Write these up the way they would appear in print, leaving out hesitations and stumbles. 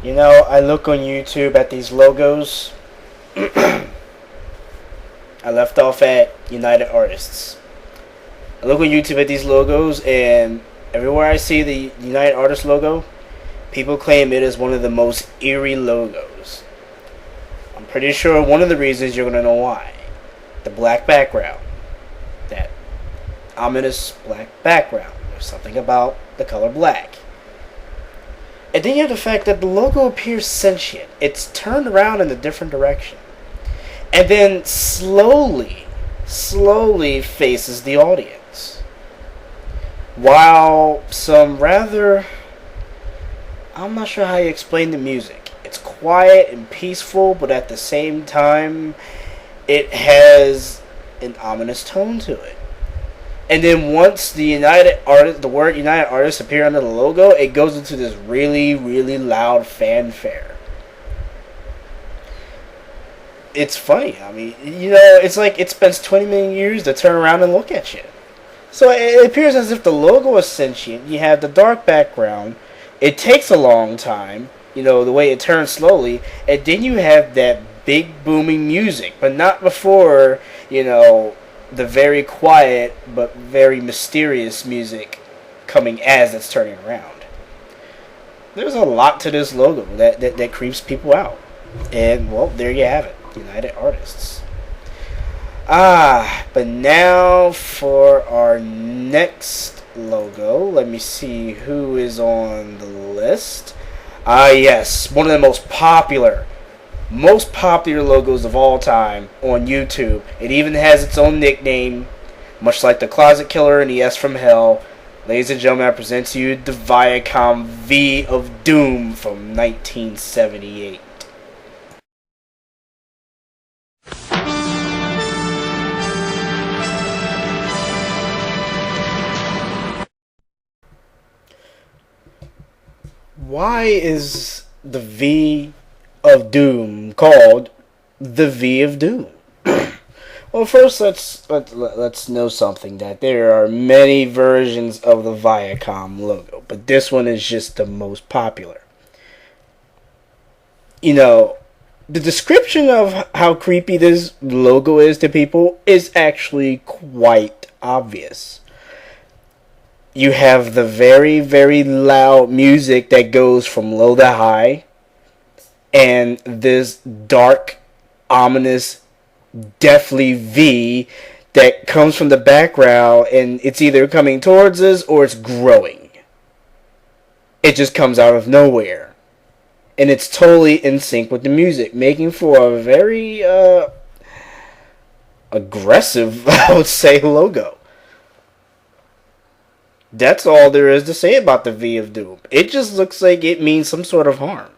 You know, I look on YouTube at these logos. I left off at United Artists. I look on YouTube at these logos, and everywhere I see the United Artists logo, people claim it is one of the most eerie logos. I'm pretty sure one of the reasons you're going to know why. The black background. That ominous black background. There's something about the color black. And then you have the fact that the logo appears sentient. It's turned around in a different direction. And then slowly faces the audience. While some rather... I'm not sure how you explain the music. It's quiet and peaceful, but at the same time, it has an ominous tone to it. And then once the word United Artists appear under the logo, it goes into this really, really loud fanfare. It's funny. I mean, you know, it's like it spends 20 million years to turn around and look at you. So it appears as if the logo is sentient. You have the dark background. It takes a long time, you know, the way it turns slowly. And then you have that big booming music, but not before, you know, the very quiet but very mysterious music coming as it's turning around. There's a lot to this logo that creeps people out. And, well, there you have it. United Artists. But now for our next logo. Let me see who is on the list. Yes. One of the most popular logos of all time on YouTube. It even has its own nickname, much like the Closet Killer and the S from Hell. Ladies and gentlemen, I present to you the Viacom V of Doom from 1978. Why is the V of Doom called the V of Doom? Well, first let's know something, that there are many versions of the Viacom logo, but this one is just the most popular. You know, the description of how creepy this logo is to people is actually quite obvious. You have the very, very loud music that goes from low to high, and this dark, ominous, deathly V that comes from the background, and it's either coming towards us or it's growing. It just comes out of nowhere. And it's totally in sync with the music, making for a very aggressive, I would say, logo. That's all there is to say about the V of Doom. It just looks like it means some sort of harm.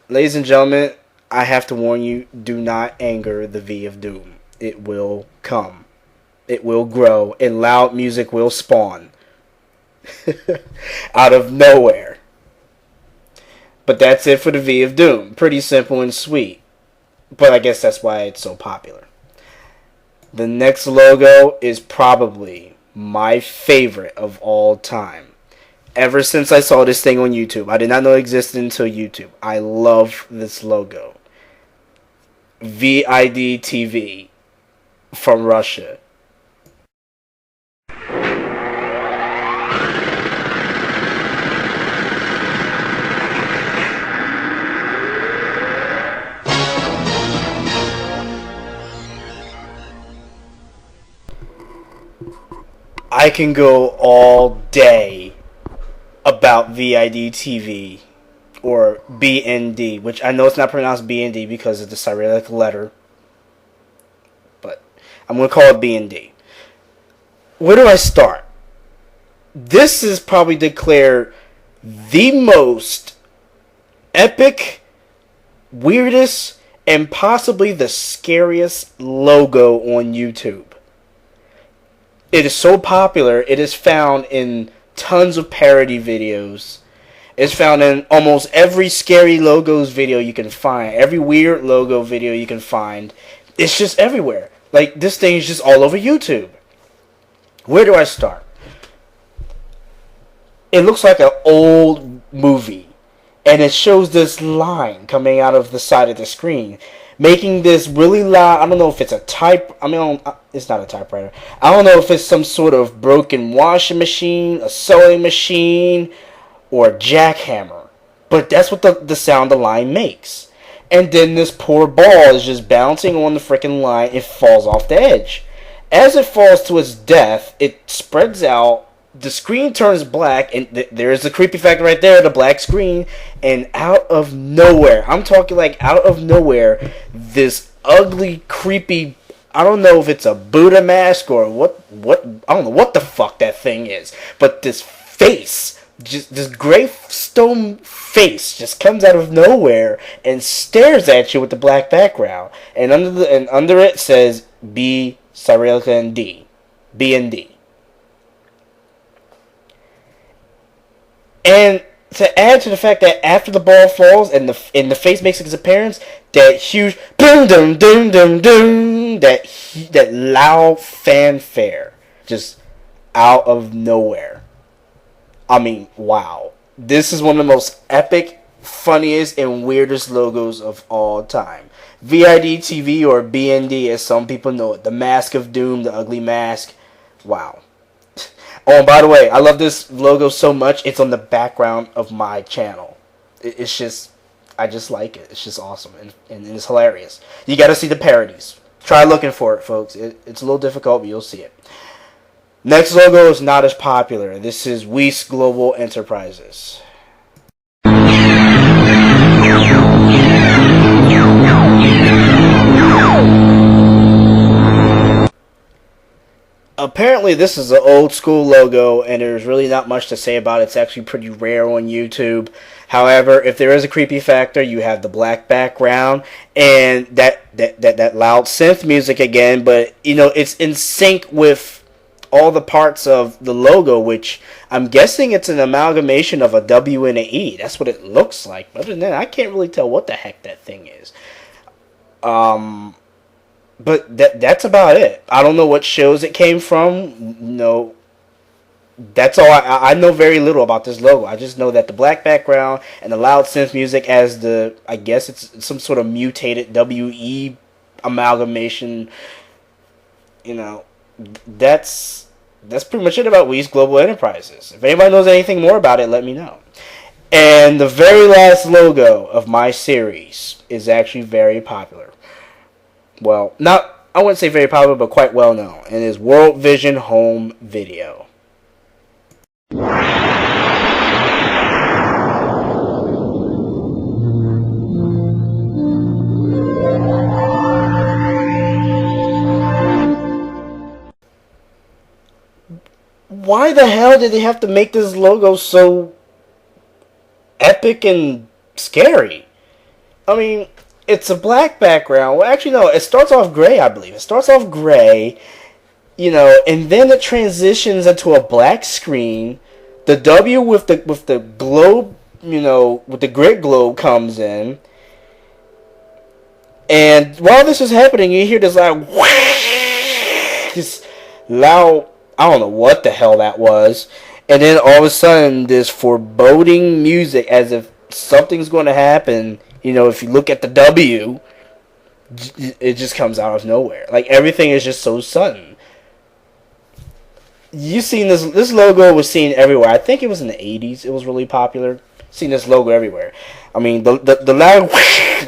Ladies and gentlemen, I have to warn you, do not anger the V of Doom. It will come. It will grow, and loud music will spawn. Out of nowhere. But that's it for the V of Doom. Pretty simple and sweet. But I guess that's why it's so popular. The next logo is probably my favorite of all time. Ever since I saw this thing on YouTube. I did not know it existed until YouTube. I love this logo. VIDTV from Russia. I can go all day about VIDTV or BND, which I know it's not pronounced BND because it's a Cyrillic letter, but I'm going to call it BND. Where do I start? This is probably declared the most epic, weirdest, and possibly the scariest logo on YouTube. It is so popular, it is found in tons of parody videos. It's found in almost every scary logos video you can find. Every weird logo video you can find. It's just everywhere. Like, this thing is just all over YouTube. Where do I start? It looks like an old movie. and it shows this line coming out of the side of the screen, making this really loud. I don't know if it's a it's not a typewriter. I don't know if it's some sort of broken washing machine, a sewing machine, or a jackhammer. But that's what the sound the line makes. And then this poor ball is just bouncing on the freaking line. It falls off the edge. As it falls to its death, it spreads out. The screen turns black, and there's the creepy factor right there, the black screen. And out of nowhere, I'm talking like out of nowhere, this ugly, creepy, I don't know if it's a Buddha mask or what I don't know what the fuck that thing is. But this face, just this gray stone face just comes out of nowhere and stares at you with the black background. And under it says B Cyrillic and D. B and D. And to add to the fact that after the ball falls and the face makes its appearance, that huge boom dum dum dum dum, that loud fanfare just out of nowhere. I mean, wow. This is one of the most epic, funniest, and weirdest logos of all time. VIDTV, or BND as some people know it. The Mask of Doom, the ugly mask. Wow. Oh, and by the way, I love this logo so much, it's on the background of my channel. It's just, I just like it. It's just awesome, and it's hilarious. You gotta see the parodies. Try looking for it, folks. It's a little difficult, but you'll see it. Next logo is not as popular. This is Weiss Global Enterprises. Apparently this is an old school logo, and there's really not much to say about it. It's actually pretty rare on YouTube. However, if there is a creepy factor, you have the black background and that loud synth music again, but you know, it's in sync with all the parts of the logo, which I'm guessing it's an amalgamation of a W and an E. That's what it looks like. Other than that, I can't really tell what the heck that thing is. But that's about it. I don't know what shows it came from. No, that's all. I know very little about this logo. I just know that the black background and the loud synth music as the, I guess it's some sort of mutated WE amalgamation. You know, that's pretty much it about Weiss Global Enterprises. If anybody knows anything more about it, let me know. And the very last logo of my series is actually very popular. Well, I wouldn't say very popular, but quite well known. And is World Vision Home Video. Why the hell did they have to make this logo so epic and scary? I mean, it's a black background. Well, actually, no. It starts off gray, I believe. It starts off gray, you know, and then it transitions into a black screen. The W with the globe, you know, with the grid globe comes in. And while this is happening, you hear this loud, this loud, I don't know what the hell that was. And then all of a sudden, this foreboding music as if something's going to happen. You know, if you look at the W, it just comes out of nowhere. Like, everything is just so sudden. You've seen this logo was seen everywhere. I think it was in the 80s. It was really popular. Seen this logo everywhere. I mean, the loud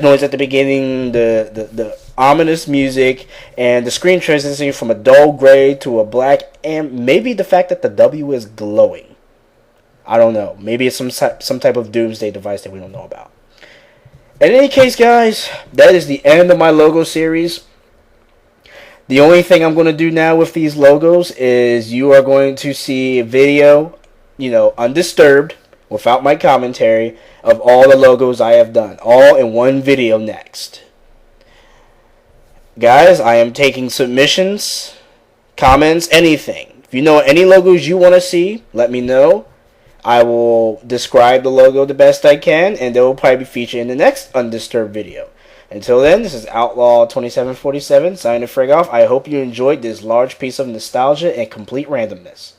noise at the beginning, the ominous music, and the screen transitioning from a dull gray to a black, and maybe the fact that the W is glowing. I don't know. Maybe it's some type of doomsday device that we don't know about. In any case, guys, that is the end of my logo series. The only thing I'm going to do now with these logos is you are going to see a video, you know, undisturbed, without my commentary, of all the logos I have done. All in one video next. Guys, I am taking submissions, comments, anything. If you know any logos you want to see, let me know. I will describe the logo the best I can, and they will probably be featured in the next undisturbed video. Until then, this is Outlaw2747 signing the frig off. I hope you enjoyed this large piece of nostalgia and complete randomness.